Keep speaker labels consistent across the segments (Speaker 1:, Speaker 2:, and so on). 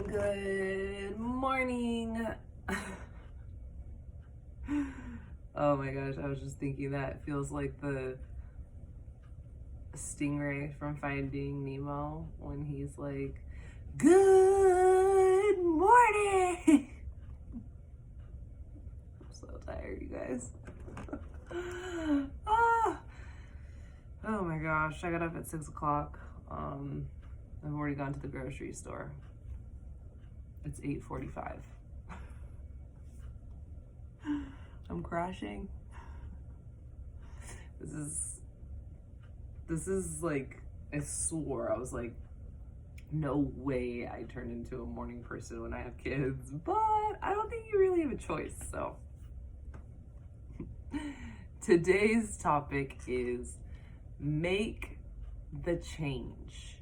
Speaker 1: Good morning. Oh my gosh, I was just thinking that feels like the stingray from Finding Nemo when he's like, "Good morning." I'm so tired, you guys. Ah. Oh my gosh, I got up at 6 o'clock. I've already gone to the grocery store. It's 8:45. I'm crashing. This is like, I swore, I was like, no way I turn into a morning person when I have kids, but I don't think you really have a choice, so. Today's topic is make the change.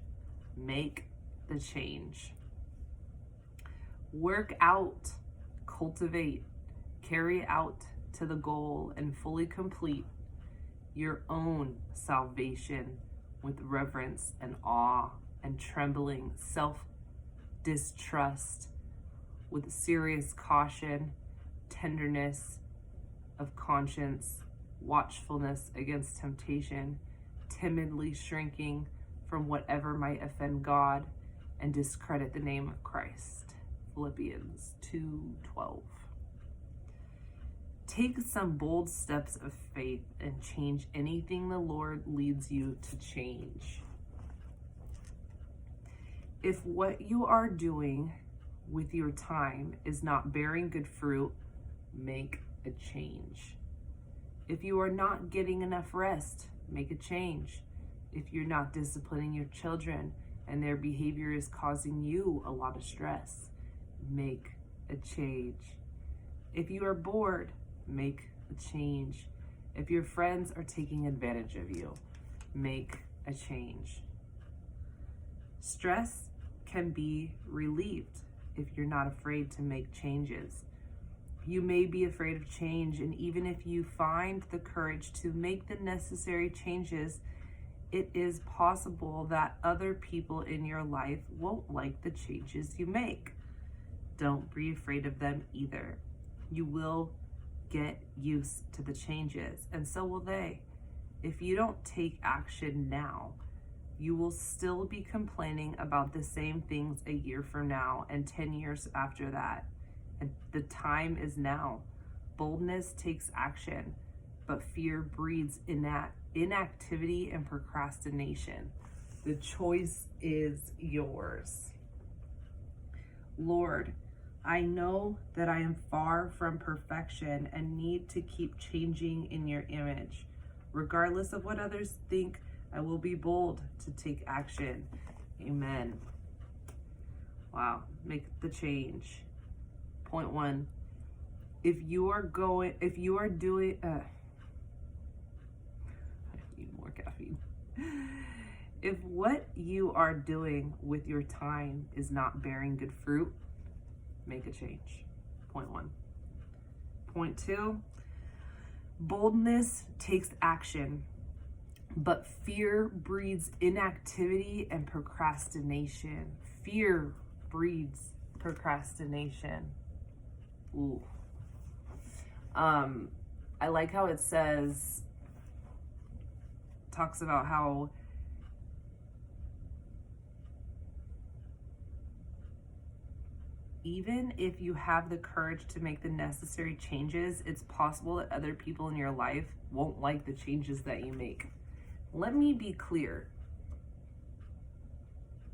Speaker 1: Make the change. Work out, cultivate, carry out to the goal, and fully complete your own salvation with reverence and awe and trembling, self-distrust, with serious caution, tenderness of conscience, watchfulness against temptation, timidly shrinking from whatever might offend God and discredit the name of Christ. Philippians 2:12. Take some bold steps of faith and change anything the Lord leads you to change. If what you are doing with your time is not bearing good fruit, make a change. If you are not getting enough rest, make a change. If you're not disciplining your children and their behavior is causing you a lot of stress, make a change. If you are bored, make a change. If your friends are taking advantage of you, make a change. Stress can be relieved if you're not afraid to make changes. You may be afraid of change, and even if you find the courage to make the necessary changes, it is possible that other people in your life won't like the changes you make. Don't be afraid of them either. You will get used to the changes, and so will they. If you don't take action now, you will still be complaining about the same things a year from now and 10 years after that. And the time is now. Boldness takes action, but fear breeds inactivity and procrastination. The choice is yours. Lord, I know that I am far from perfection and need to keep changing in your image. Regardless of what others think, I will be bold to take action. Amen. Wow, make the change. Point 1. If you are doing, I need more caffeine. If what you are doing with your time is not bearing good fruit, make a change. Point 1. Point 2, boldness takes action, but fear breeds inactivity and procrastination. Fear breeds procrastination. Ooh. I like how it talks about how even if you have the courage to make the necessary changes, it's possible that other people in your life won't like the changes that you make. Let me be clear.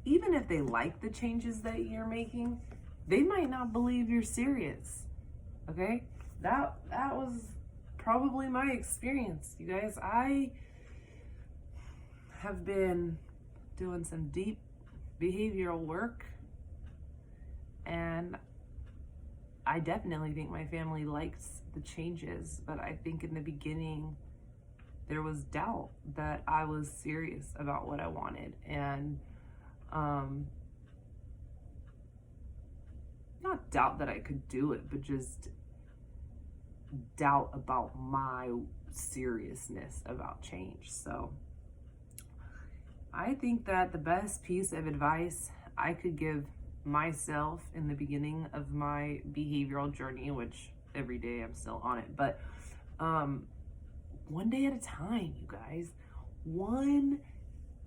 Speaker 1: Even if they like the changes that you're making, they might not believe you're serious. Okay? That was probably my experience, you guys. I have been doing some deep behavioral work, and I definitely think my family likes the changes, but I think in the beginning there was doubt that I was serious about what I wanted, and not doubt that I could do it, but just doubt about my seriousness about change. So I think that the best piece of advice I could give myself in the beginning of my behavioral journey, which every day I'm still on it, but one day at a time, you guys. One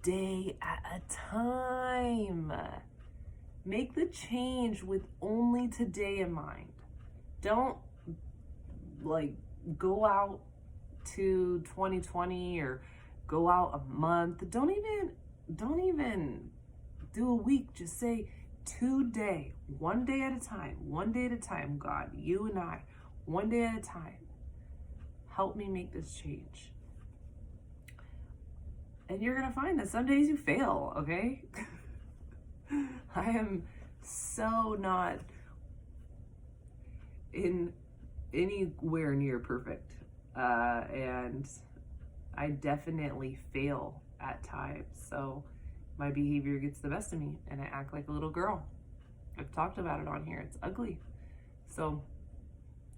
Speaker 1: day at a time. Make the change with only today in mind. Don't like go out to 2020 or go out a month. Don't even do a week. Just say today, one day at a time, God, you and I, one day at a time. Help me make this change. And you're going to find that some days you fail, okay? I am so not in anywhere near perfect. And I definitely fail at times. So my behavior gets the best of me and I act like a little girl. I've talked about it on here. It's ugly. So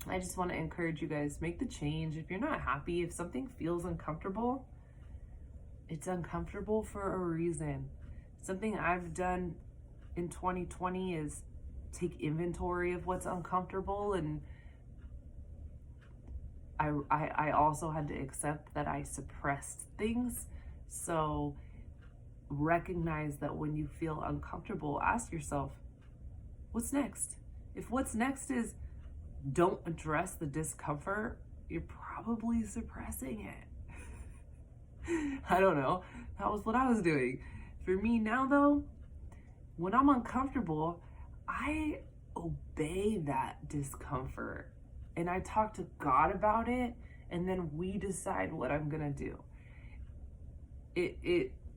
Speaker 1: I just want to encourage you guys, make the change. If you're not happy, if something feels uncomfortable, it's uncomfortable for a reason. Something I've done in 2020 is take inventory of what's uncomfortable, and I also had to accept that I suppressed things. So recognize that when you feel uncomfortable, ask yourself, what's next? If what's next is don't address the discomfort, you're probably suppressing it. I don't know. That was what I was doing. For me now, though, when I'm uncomfortable, I obey that discomfort and I talk to God about it, and then we decide what I'm gonna do.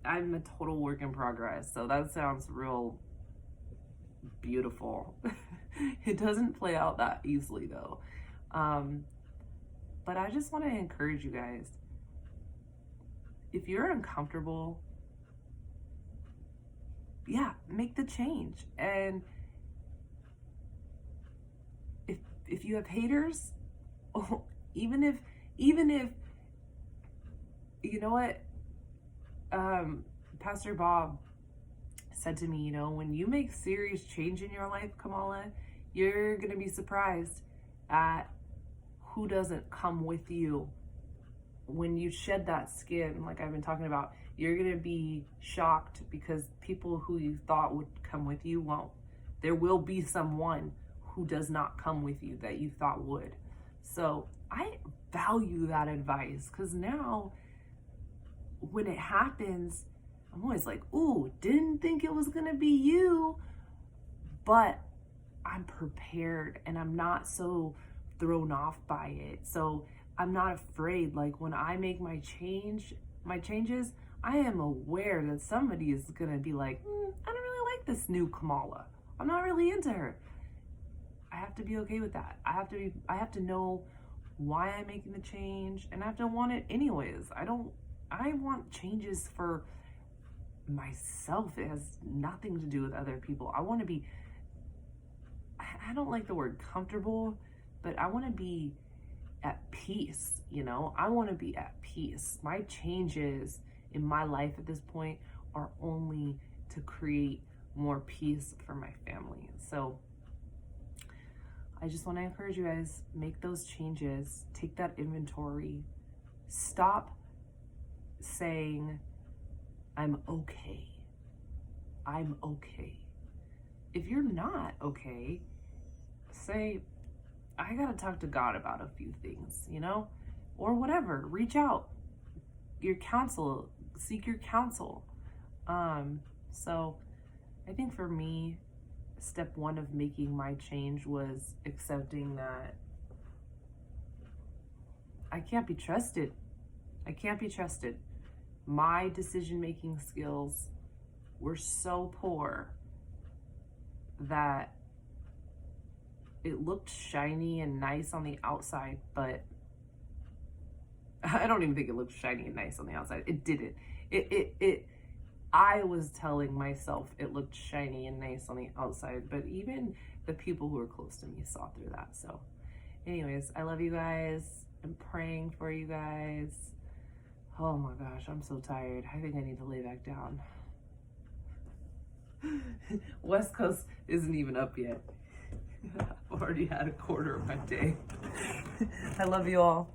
Speaker 1: I'm a total work in progress, so that sounds real beautiful. It doesn't play out that easily though. But I just want to encourage you guys, if you're uncomfortable, yeah, make the change. And if you have haters, oh, even if you know what, Pastor Bob said to me, when you make serious change in your life, Kamala, you're gonna be surprised at who doesn't come with you. When you shed that skin, like I've been talking about, you're gonna be shocked because people who you thought would come with you won't. There will be someone who does not come with you that you thought would. So I value that advice, because now when it happens, I'm always like, ooh, didn't think it was gonna be you, but I'm prepared and I'm not so thrown off by it. So I'm not afraid. Like when I make my changes, I am aware that somebody is gonna be like, I don't really like this new Kamala. I'm not really into her. I have to be okay with that. I have to know why I'm making the change, and I have to want it anyways. I want changes for myself. It has nothing to do with other people. I want to be, I don't like the word comfortable, but I want to be at peace, I want to be at peace. My changes in my life at this point are only to create more peace for my family. So I just want to encourage you guys, make those changes, take that inventory, stop saying, I'm okay. I'm okay. If you're not okay, say, I gotta talk to God about a few things, or whatever. Reach out, seek your counsel. So I think for me, step one of making my change was accepting that I can't be trusted. My decision-making skills were so poor that it looked shiny and nice on the outside, but I don't even think it looked shiny and nice on the outside. It didn't. I was telling myself it looked shiny and nice on the outside, but even the people who were close to me saw through that. So anyways, I love you guys. I'm praying for you guys. Oh my gosh, I'm so tired. I think I need to lay back down. West Coast isn't even up yet. I've already had a quarter of my day. I love you all.